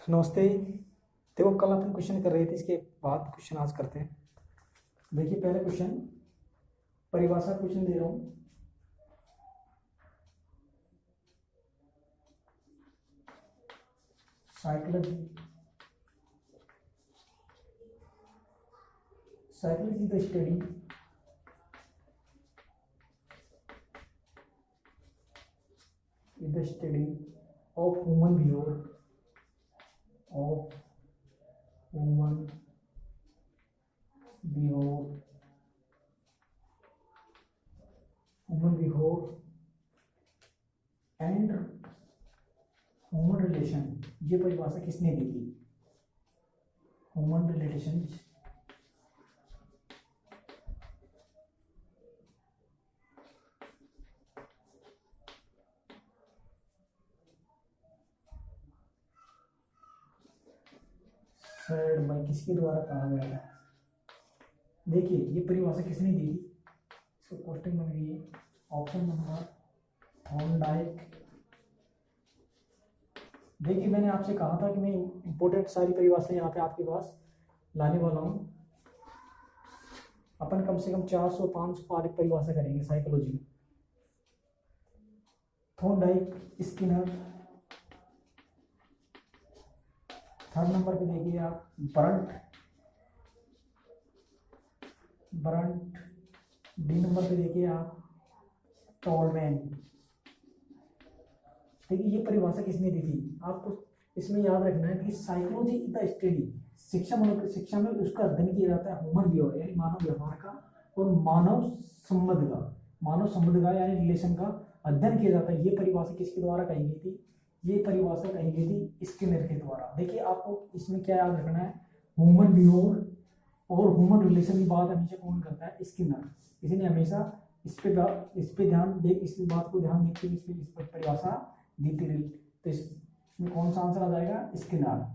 नमस्ते। देखो, कल अपन क्वेश्चन कर रहे थे, इसके बाद क्वेश्चन आज करते हैं। देखिए, पहले क्वेश्चन परिभाषा क्वेश्चन दे रहा हूँ। Psychology psychology the study of human behaviour human behaviour and human relation. ये परिभाषा किसने दी थी? ह्यूमन रिलेशन बाई किसके द्वारा कहा गया है? देखिए, ये परिभाषा किसने दी थी? इसको क्वेश्चन बन गई है। Option number Thorndike. देखिए, मैंने आपसे कहा था कि मैं इंपोर्टेंट सारी परिभाषाएं यहाँ पे आपके पास लाने वाला हूँ। अपन कम से कम 400-500 पार परिभाषा करेंगे साइकोलॉजी में। Thorndike, Skinner. थर्ड नंबर पे देखिए आप ब्रंट। डी नंबर पे देखिए आप टॉलमैन। देखिए, ये परिभाषा किसने दी थी? आपको इसमें याद रखना है कि साइकोलॉजी इज द स्टडी, शिक्षा में उसका अध्ययन किया जाता है ह्यूमन बिहेवियर यानी मानव व्यवहार का, और मानव संबंध का यानी रिलेशन का अध्ययन किया जाता है। ये परिभाषा किसके द्वारा कही गई थी? ये परिभाषा कही गई थी स्किनर के द्वारा। देखिए, आपको इसमें क्या याद रखना है? ह्यूमन बिहेवियर और ह्यूमन रिलेशन की बात हमेशा कौन करता है? स्किनर। इसने हमेशा इस पे बात को ध्यान देते हुए इस पर परिभाषा दी थी। तो इसमें कौन सा आंसर आ जाएगा? Skinner.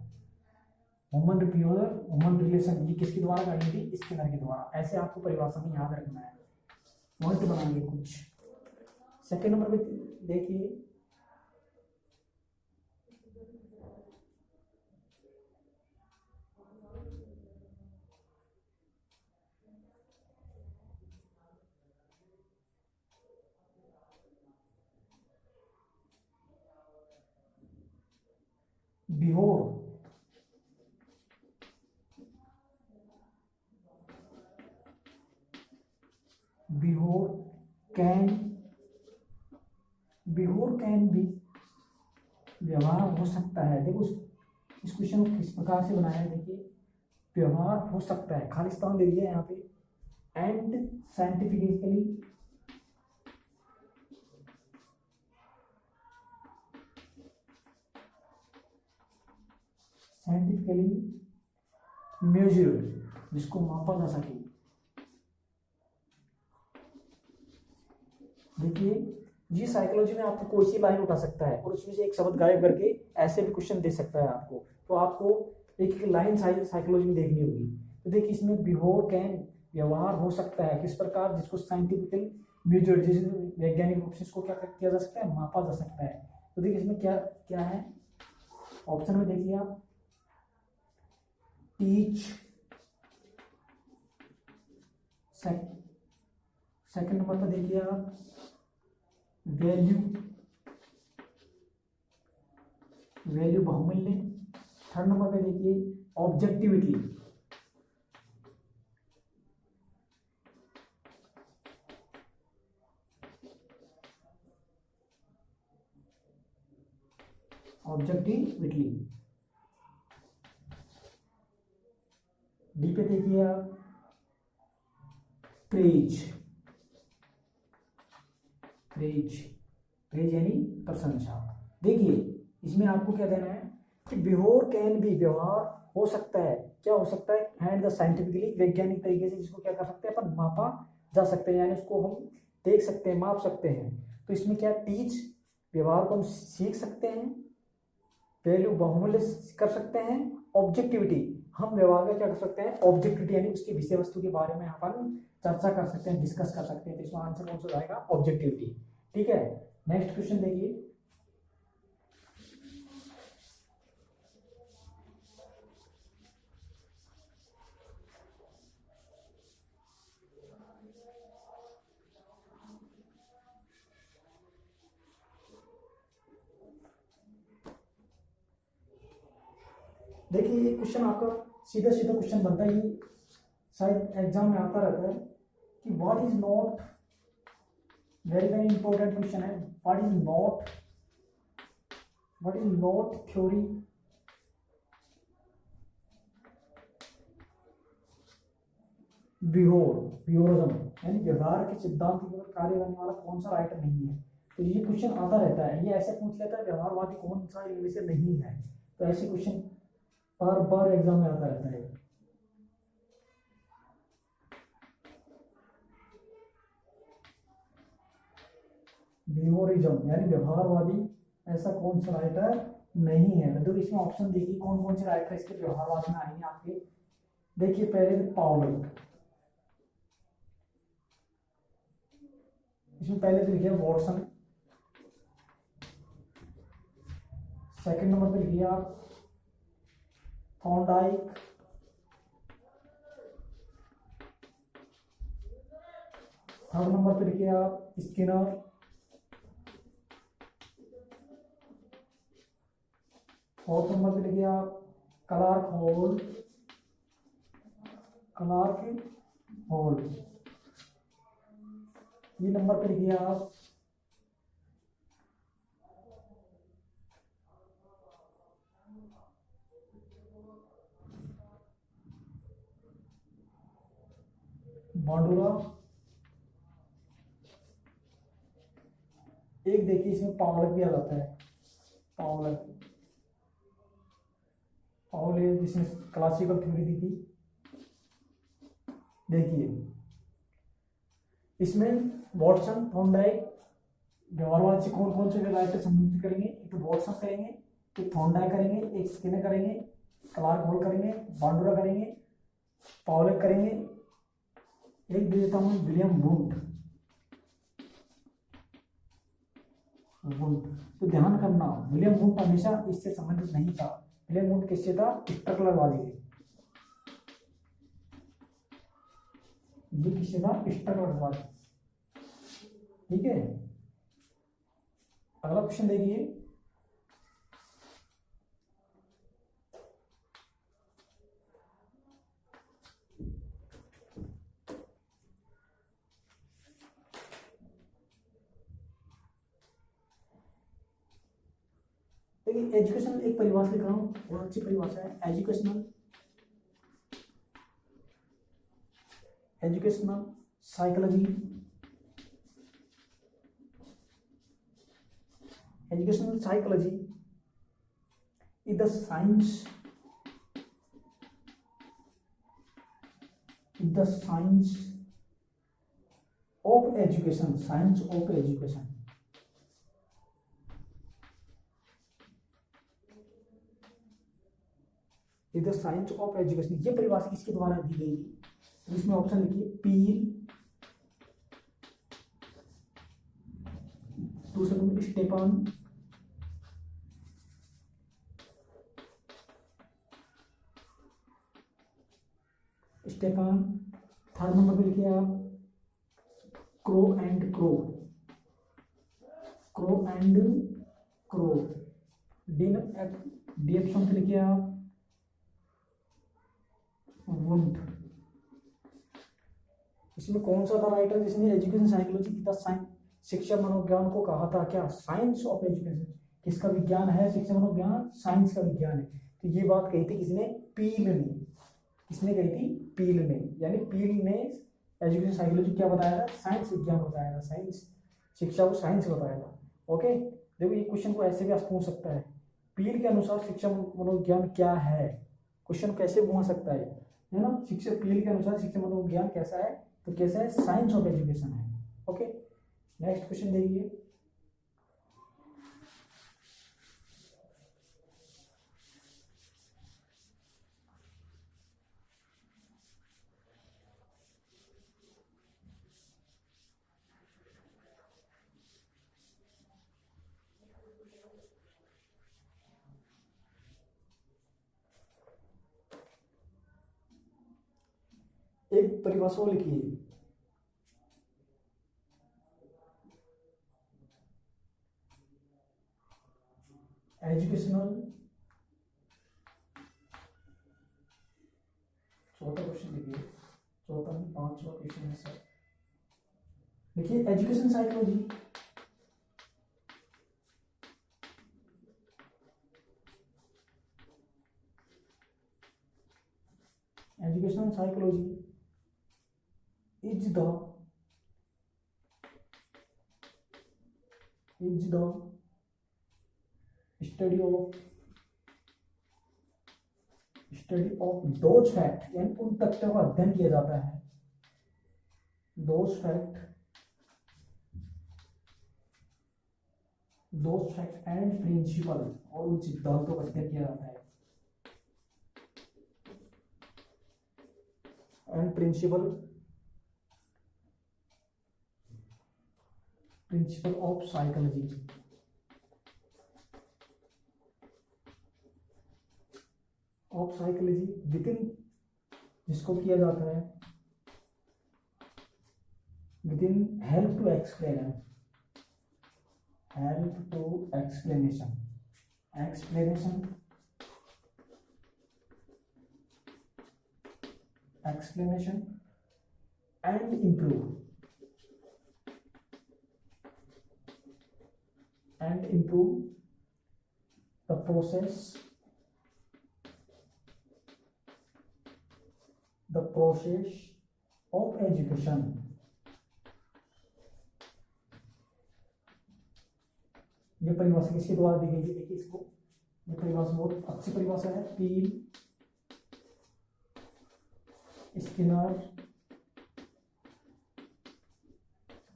Human behaviour human relation ये किसके द्वारा कही गई थी? स्किनर के द्वारा। ऐसे आपको परिभाषा में याद रखना है, पॉइंट बनाएंगे कुछ। सेकेंड नंबर पे देखिए, बिहेवियर कैन बी, व्यवहार हो सकता है। देखो, इस क्वेश्चन को किस प्रकार से बनाया है? देखिए, व्यवहार हो सकता है, खालिस्तान दे दिया यहाँ पे, एंड साइंटिफिकली मेजर्ड, जिसको मापा जा सके। देखिए, ये साइकोलॉजी में आपको कोई सी लाइन उठा सकता है और उसमें से एक शब्द गायब करके ऐसे भी क्वेश्चन दे सकता है आपको। तो आपको एक एक लाइन साइकोलॉजी में देखनी होगी। तो देखिए, इसमें बिहेवियर कैन, व्यवहार हो सकता है, किस प्रकार? जिसको साइंटिफिकली मेजर्ड, जिस वैज्ञानिक रूप से इसको क्या किया जा सकता है? मापा जा सकता है। तो देखिए, इसमें क्या क्या है? ऑप्शन में देखिए आप, टीच। सेकंड नंबर पर देखिए आप वैल्यू बहुमूल्य। थर्ड नंबर पे देखिए ऑब्जेक्टिविटी। डी पे देखिए आप प्रेज यानी प्रशंसा। देखिए, इसमें आपको क्या देना है कि बिहेवियर कैन बी, व्यवहार हो सकता है, क्या हो सकता है? एंड द साइंटिफिकली, वैज्ञानिक तरीके से जिसको क्या कर सकते हैं अपन? मापा जा सकते हैं, यानी उसको हम देख सकते हैं, माप सकते हैं। तो इसमें क्या? टीच, व्यवहार को हम सीख सकते हैं। वैल्यू, बहुमूल्य कर सकते हैं। ऑब्जेक्टिविटी, हम व्यवहार का क्या कर सकते हैं? ऑब्जेक्टिविटी यानी उसकी विषय वस्तु के बारे में अपन चर्चा कर सकते हैं, डिस्कस कर सकते हैं। तो इसमें आंसर कौन सा जाएगा? ऑब्जेक्टिविटी। ठीक है, नेक्स्ट क्वेश्चन देखिए। देखिए ये क्वेश्चन आपका सीधा सीधा क्वेश्चन बनता है, ये शायद एग्जाम में आता रहता है कि what is not, very very important question है, व्हाट इज नॉट थ्योरी बिहोरिज्म, यानी व्यवहार के सिद्धांत के ऊपर कार्य करने वाला कौन सा राइटर नहीं है। तो ये क्वेश्चन आता रहता है, ये ऐसे पूछ लेता है व्यवहारवादी कौन सा इनमें से नहीं है। तो ऐसे क्वेश्चन बार बार एग्जाम में आता रहता है। बिहोरिज्म यानी व्यवहारवादी ऐसा कौन सा राइटर नहीं है। तो इसमें ऑप्शन देखिए कौन कौन से राइटर इसके व्यवहारवाद में आएंगे आपके। देखिए पहले तो पाउलर, इसमें पहले तो लिखिए वॉटसन, सेकंड नंबर पे लिखिए आप थॉर्नडाइक, थर्ड नंबर पे लिखिए आप स्किनर, फोर्थ नंबर पे लिखिए आप क्लार्क हॉल, ये नंबर पे लिखिए आप बांडुरा। एक देखिए इसमें पावलर भी आ जाता है, पावलर जिसने क्लासिकल थ्योरी दी थी। देखिए इसमें वॉटसन थॉर्नडाइक व्यवहारवाद से कौन कौन से राइटर संबंधित करेंगे, एक तो वॉटसन करेंगे, एक थॉर्नडाइक करेंगे, एक स्किनर करेंगे, क्लार्क हॉल करेंगे, बांडुरा करेंगे, पावलर करेंगे, एक दे देता हूं विलियम वुंट। तो ध्यान करना विलियम वुंट हमेशा इससे संबंधित नहीं था। विलियम वुंट किससे था, स्ट्रकलरवादी थे। ये किससे था, स्ट्रकलरवादी। ठीक है, अगला क्वेश्चन देखिए। देखिए एजुकेशनल एक परिभाषा लिख रहा हूँ, बहुत अच्छी परिभाषा है। Educational psychology, educational psychology is the science of education, science of education। is the science of education, ये परिभाषा किसके द्वारा दी गई थी। इसमें ऑप्शन लिखिए पील, दूसरा नंबर स्टेफन, थर्ड नंबर पे लिखिए आप crow and crow, D option पे लिखिए आप वुंट। इसमें कौन सा था राइटर जिसने एजुकेशन साइकोलॉजी की साइंस, शिक्षा मनोविज्ञान को कहा था क्या, साइंस ऑफ एजुकेशन। किसका विज्ञान है शिक्षा मनोविज्ञान, साइंस का विज्ञान है। तो ये बात कही थी किसने, पील ने। किसने कही थी, पील ने। यानी पील ने एजुकेशन साइकोलॉजी क्या बताया था, साइंस विज्ञान बताया था, साइंस शिक्षा को साइंस बताया था। ओके, देखो ये क्वेश्चन को ऐसे भी आप पूछ सकता है, पील के अनुसार शिक्षा मनोविज्ञान क्या है। क्वेश्चन कैसे पूछ सकता है ना, शिक्षा पील के अनुसार शिक्षा मनोविज्ञान कैसा है, तो कैसा है, साइंस ऑफ एजुकेशन है। ओके, नेक्स्ट क्वेश्चन देखिए। एक परिभाषा लिखिए, एजुकेशनल पांचवा क्वेश्चन है सर। देखिए education psychology, educational psychology is the study of those fact, यानी उन तथ्यों का अध्ययन किया जाता है, those fact and principle, और उन सिद्धांतों का अध्ययन किया जाता है, and principle of psychology, within, जिसको किया जाता है within help to explanation and improve the process of education। ये परिभाषा किसके द्वारा दी गई है? देखिए इसको, ये परिभाषा बहुत अच्छी परिभाषा है, पील, स्किनर,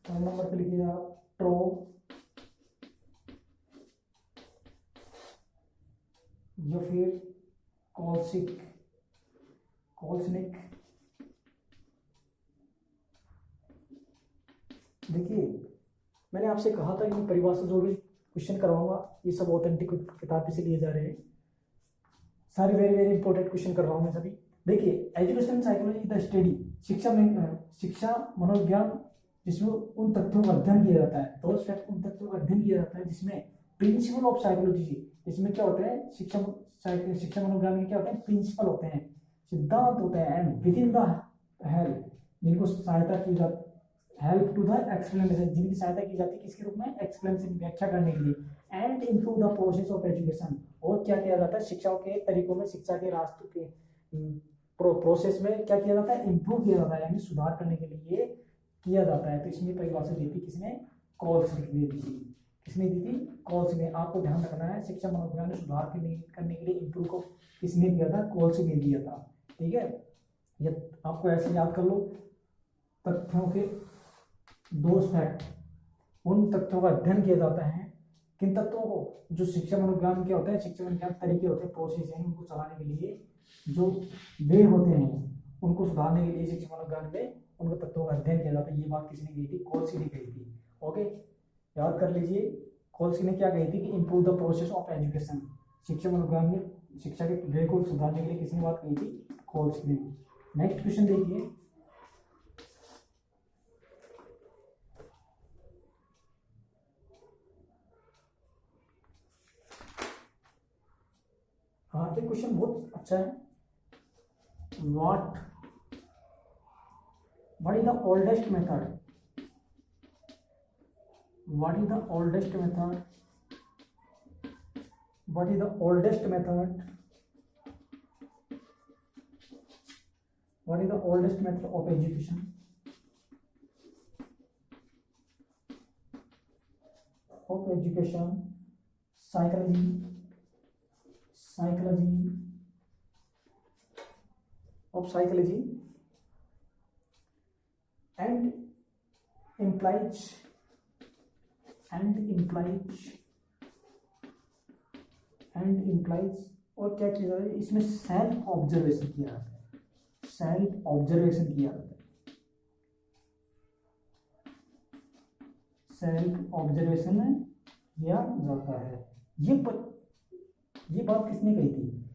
नंबर पे लिखिए आप, ट्रो, या फिर कॉल्सनिक। देखिए मैंने आपसे कहा था कि परिभाषा जो भी क्वेश्चन करवाऊंगा ये सब ऑथेंटिक किताब से लिए जा रहे हैं, सारे वेरी वेरी इंपॉर्टेंट क्वेश्चन कर रहा हूँ मैं सभी। देखिए एजुकेशन साइकोलॉजी द स्टडी, शिक्षा मनोविज्ञान, जिसमें उन तथ्यों का अध्ययन किया जाता है, उन तथ्यों का अध्ययन किया जाता है जिसमें प्रिंसिपल ऑफ साइकोलॉजी, इसमें क्या होता है, शिक्षा मनोविज्ञान में क्या होते हैं, प्रिंसिपल होते हैं, सिद्धांत होते हैं, and with in the help, जिनको सहायता की जाती, हेल्प टू द एक्सप्लेनेशन, जिनकी सहायता की जाती है किसके रूप में, एक्सप्लेनेशन, व्याख्या करने के लिए, and improve the process of education, और क्या किया जाता है, शिक्षा के तरीकों में, शिक्षा के रास्तों के प्रोसेस में क्या किया जाता है, इम्प्रूव किया जाता है, यानी सुधार करने के लिए किया जाता है। तो इसमें परिभाषा दी थी किसने, कॉल्स ने दी थी, किसने दी थी, कॉल्स ने। आपको ध्यान रखना है शिक्षा मनोविज्ञान में सुधार करने के लिए इम्प्रूव को किसने दिया था, कॉल्स ने दिया था, ठीक है। ये आपको ऐसे याद कर लो, तथ्यों के दोष फैक्ट, उन तथ्यों का अध्ययन किया जाता है, किन तत्वों को, जो शिक्षा मनोविज्ञान के होते हैं, शिक्षा मनोविज्ञान तरीके होते हैं, प्रोसेस हैं, उनको चलाने के लिए जो वे होते हैं, उनको सुधारने के लिए शिक्षा मनोविज्ञान में उनको तत्वों का अध्ययन किया जाता है। ये बात किसने कही थी, कॉल्स ने कही थी। ओके, याद कर लीजिए, कॉल्स ने क्या कही थी कि improve the process of education, शिक्षा मनोविज्ञान में शिक्षा के वे को सुधारने के लिए किसने बात कही थी, कॉल्स ने। नेक्स्ट क्वेश्चन देखिए, हाँ ये क्वेश्चन बहुत अच्छा है। what is the oldest method, what is the oldest method of education, psychology and implies और क्या किया जाता है, इसमें सेल्फ ऑब्जर्वेशन किया जाता है, किया जाता है। ये बात किसने कही थी,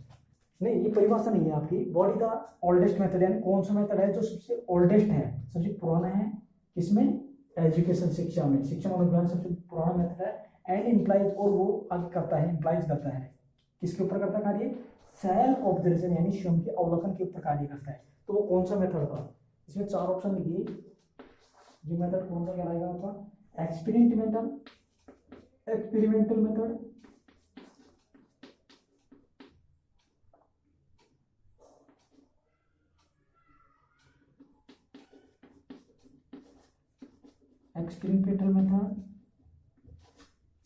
नहीं ये परिभाषा नहीं है आपकी। What is the oldest method, यानी कौन सा मेथड है जो सबसे ओल्डेस्ट है, सबसे पुराना है, किसमें, एजुकेशन, शिक्षा में, शिक्षा मनोविज्ञान सबसे पुराना मेथड है। एंड इम्प्लाइज, और वो आगे करता है, इम्प्लाइज करता है, किसके ऊपर करता है कार्य, सेल्फ ऑब्जर्वेशन, यानी स्वयं के अवलोकन के ऊपर कार्य करता है। तो वो कौन सा मेथड था, इसमें 4 ऑप्शन लिखिए। ये मेथड कौन सा कहलाएगा आपका? एक्सपेरिमेंटल मेथड,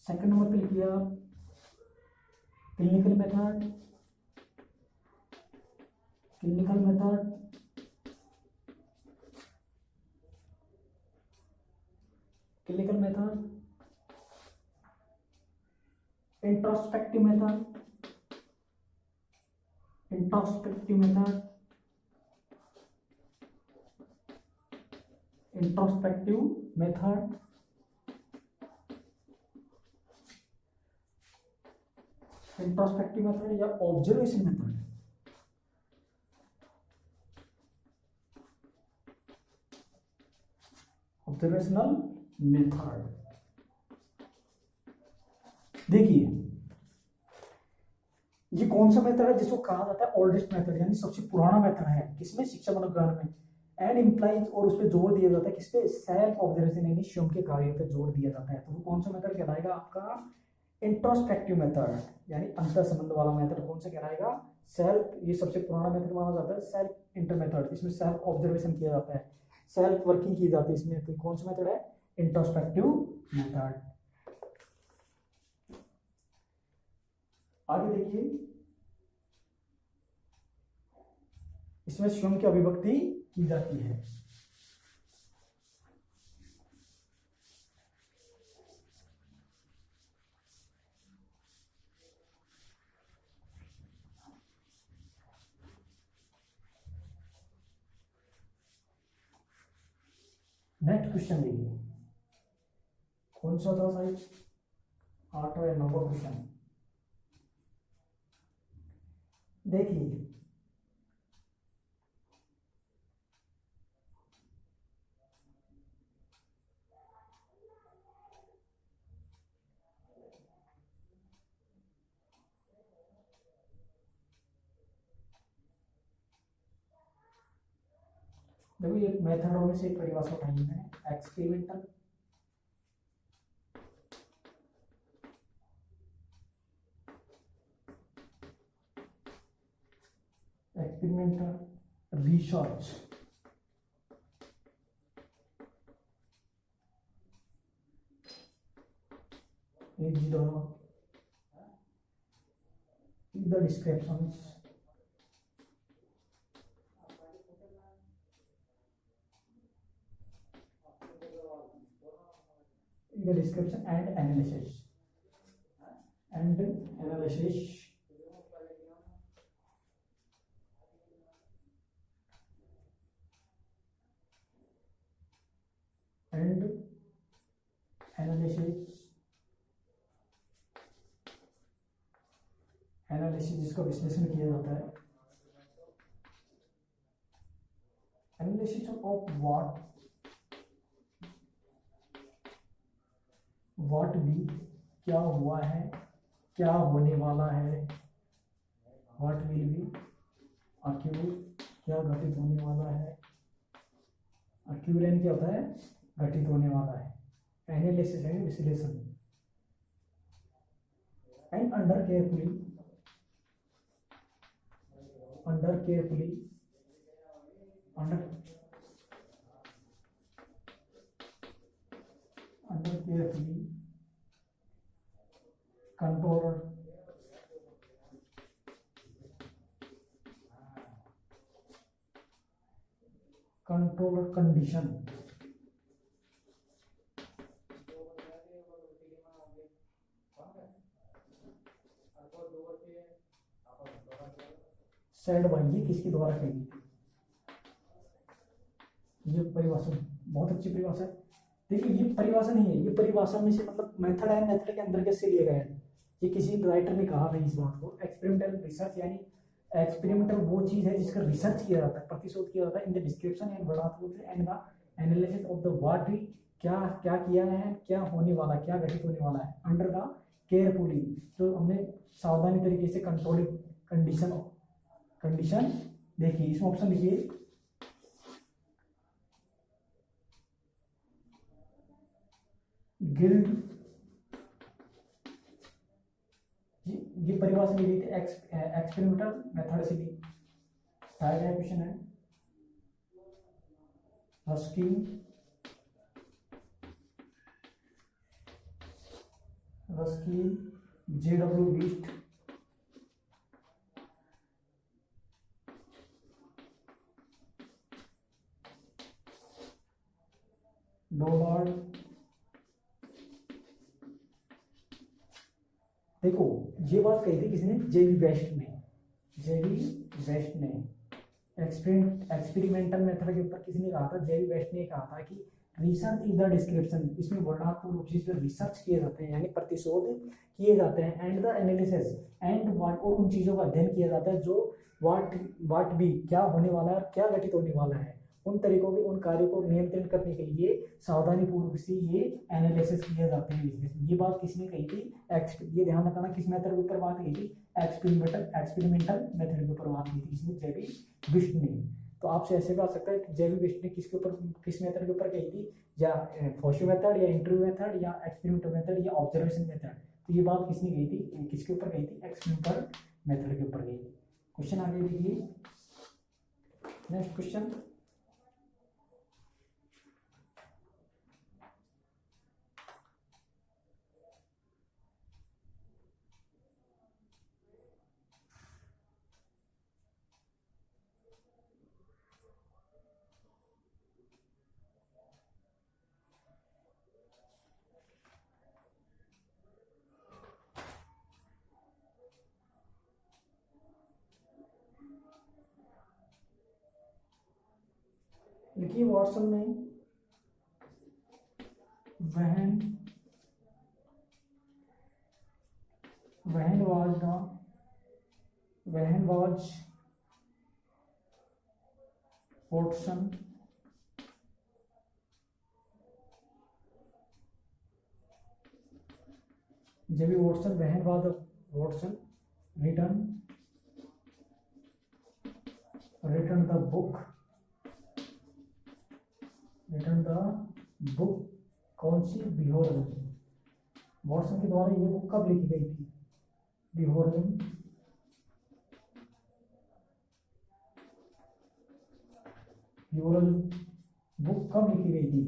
सेकंड नंबर पे लिखिए आप क्लिनिकल मेथड, इंट्रोस्पेक्टिव मेथड, या ऑब्जर्वेशन मेथड। Observational method. देखिए ये कौन सा मेथड है जिसको कहा जाता है ओल्डेस्ट मेथड, यानी सबसे पुराना मेथड है किसमें? शिक्षा मनोविज्ञान में। एंड इम्प्लाइज, और उस पर जोर दिया जाता है किसपे? सेल्फ ऑब्जर्वेशन, यानी स्वयं के कार्यों पे जोर दिया जाता है। तो वो कौन सा मेथड कहलाएगा आपका? इंट्रोस्पेक्टिव मेथड, यानी अंतर संबंध वाला मेथड कौन सा कहलाएगा? सेल्फ, ये सबसे पुराना मेथड माना जाता है सेल्फ इंटर मेथड। इसमें सेल्फ ऑब्जर्वेशन किया जाता है, सेल्फ वर्किंग की जाती है इसमें। तो कौन सा मेथड है? Introspective method. आगे देखिए, इसमें स्वयं की अभिव्यक्ति की जाती है। नेक्स्ट क्वेश्चन देखिए, कौन सा था साइज? 8वां या 9वां क्वेश्चन। देखिए देखो, ये मेथडों में से एक परिभाषा उठाई है मैंने, experimental research. the descriptions the description and analysis and analysis analysis जिसका विश्लेषण किया जाता है, एनालिसिस ऑफ व्हाट भी, क्या हुआ है, क्या होने वाला है, व्हाट विल बी, अक्यूर, क्या घटित होने वाला है, अक्यूरेंट क्या होता है, घटित होने वाला है, एनालिसिस है विश्लेषण, and under carefully controlled condition said bye, ये किसके द्वारा कही गई? ये परिभाषा बहुत अच्छी परिभाषा है। देखिए ये परिभाषा नहीं है, ये परिभाषा में से मतलब मेथड है, मेथड के अंदर कैसे लिया गया है, ये किसी राइटर ने कहा था इस बात को। एक्सपेरिमेंटल रिसर्च, यानी एक्सपेरिमेंटल वो चीज है जिसका रिसर्च किया जाता है, प्रतिशोध किया जाता है, in the description and and the analysis of the what भी, क्या क्या किया है, क्या होने वाला, क्या घटित होने वाला है, अंडर द केयरफुली, तो हमने सावधानी तरीके से कंट्रोलिंग कंडीशन। देखिए इसमें ऑप्शन लिखिए, गिल्ड, ये परिभाषा दी गई थी एक्सपेरिमेंटल मेथड से भी। क्या क्वेश्चन है, रस्किन JW बीस्ट, डोलार्ड। देखो ये बात कही थी किसने, जेवी वेस्ट ने एक्सपेरिमेंटल मेथड के ऊपर किसने कहा था, जेवी वेस्ट ने कहा था कि रिसर्च इज द डिस्क्रिप्शन, इसमें वर्णनात्मक रूप से जो रिसर्च किए जाते हैं यानी प्रतिशोध किए जाते हैं, and the analysis and what, और उन चीज़ों का अध्ययन किया जाता है जो व्हाट भी क्या होने वाला है और क्या घटित होने वाला है, उन तरीकों के उन कार्यों को नियंत्रण करने के लिए सावधानी पूर्वक से ये एनालिसिस किए जाते हैं। ये बात किसने कही थी, ये ध्यान रखना किस मेथड के ऊपर बात की थी, एक्सपेरिमेंटल मेथड के ऊपर बात की थी इसने, जेवी वेस्ट ने। तो आपसे ऐसे भी आ सकता है कि जेवी वेस्ट ने किसके ऊपर, किस मेथड के ऊपर कही थी, या फॉशो मेथड या इंटरव्यू मेथड या एक्सपेरिमेंटल मेथड या ऑब्जर्वेशन मेथड। तो ये बात किसने कही थी, किसके ऊपर कही थी, एक्सपेरिमेंटल मेथड के ऊपर कही थी। क्वेश्चन आगे देखिए, नेक्स्ट क्वेश्चन, लिखिए वाटसन में वहन वाज वाटसन जेबी वाटसन वहन was Watson return the book कौन सी, बिहोरम। वाटसन के द्वारा ये बुक कब लिखी गई थी, बिहोरम बुक कब लिखी गई थी,